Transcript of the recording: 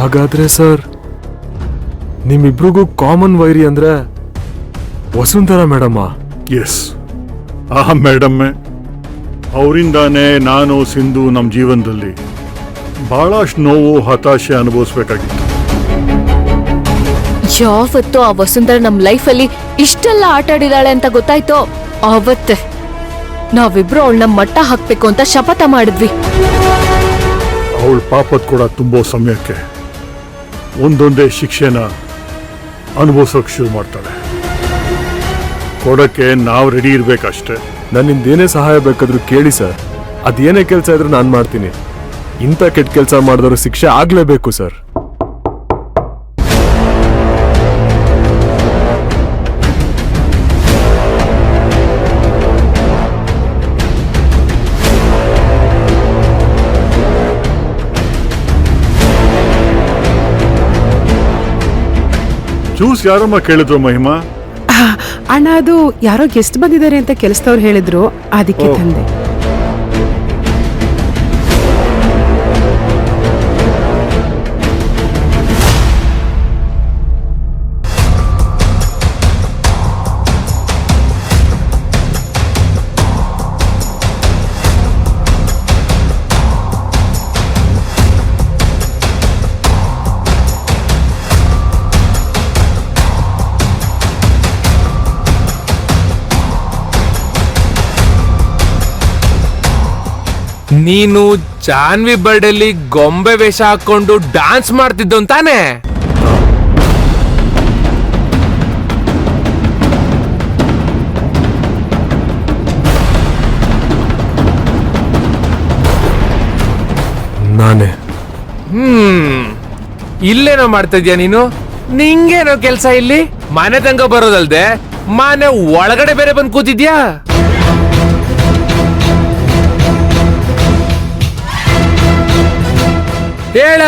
ಹಾಗಾದ್ರೆ sir ನಿಮ್ಮಿಬ್ರಿಗೂ common ವೈರಿ ಅಂದ್ರೆ ವಸುಂಧರಾ ಮೇಡಮ್ಮ. ಎಸ್, ಆ ಮೇಡಮ್ಮೆ. ಅವರಿಂದಾನೇ ನಾನು ಸಿಂಧು ನಮ್ಮ ಜೀವನದಲ್ಲಿ ಬಹಳಷ್ಟು ನೋವು ಹತಾಶೆ ಅನುಭವಿಸ್ಬೇಕಾಗಿತ್ತು. ಯಾವತ್ತು ಆ ವಸುಂಧರ ನಮ್ ಲೈಫಲ್ಲಿ ಇಷ್ಟೆಲ್ಲ ಆಟ ಆಡಿದಾಳೆ ಅಂತ ಗೊತ್ತಾಯ್ತೋ ಆವತ್ತೇ ನಾವಿಬ್ರು ಅವಳನ್ನ ಮಟ್ಟ ಹಾಕ್ಬೇಕು ಅಂತ ಶಪಥ ಮಾಡಿದ್ವಿ. ಅವಳ ಪಾಪದ ಕೂಡ ತುಂಬೋ ಸಮಯಕ್ಕೆ ಒಂದೊಂದೇ ಶಿಕ್ಷೆನ ಅನುಭವಿಸೋಕೆ ಶುರು ಮಾಡ್ತಾಳೆ. ಕೊಡಕ್ಕೆ ನಾವು ರೆಡಿ ಇರ್ಬೇಕಷ್ಟೇ. ನನ್ನಿಂದ ಏನೇ ಸಹಾಯ ಬೇಕಾದ್ರೂ ಕೇಳಿ ಸರ್. ಅದೇನೇ ಕೆಲಸ ಇದ್ರೂ ನಾನು ಮಾಡ್ತೀನಿ. ಇಂಥ ಕೆಟ್ಟ ಕೆಲಸ ಮಾಡಿದವರು ಶಿಕ್ಷೆ ಆಗ್ಲೇಬೇಕು ಸರ್. ಜ್ಯೂಸ್ ಯಾರಮ್ಮ ಕೇಳಿದ್ರು ಮಹಿಮಾ? ಅಣ್ಣ, ಅದು ಯಾರೋ ಗೆಸ್ಟ್ ಬಂದಿದ್ದಾರೆ ಅಂತ ಕೆಲಸದವ್ರು ಹೇಳಿದ್ರು, ಅದಕ್ಕೆ ತಂದೆ. ನೀನು ಜಾನ್ವಿ ಬರ್ಡಲ್ಲಿ ಗೊಂಬೆ ವೇಷ ಹಾಕೊಂಡು ಡಾನ್ಸ್ ಮಾಡ್ತಿದ್ದು ತಾನೆ? ನಾನೇ. ಇಲ್ಲೇನೋ ಮಾಡ್ತಾ ಇದ್ಯಾ ನೀನು? ನಿಂಗೇನೋ ಕೆಲ್ಸ ಇಲ್ಲಿ? ಮನೆ ತನಕ ಬರೋದಲ್ದೆ ಮನೆ ಒಳಗಡೆ ಬೇರೆ ಬಂದು ಕೂತಿದ್ಯಾ? ಹೇಳ,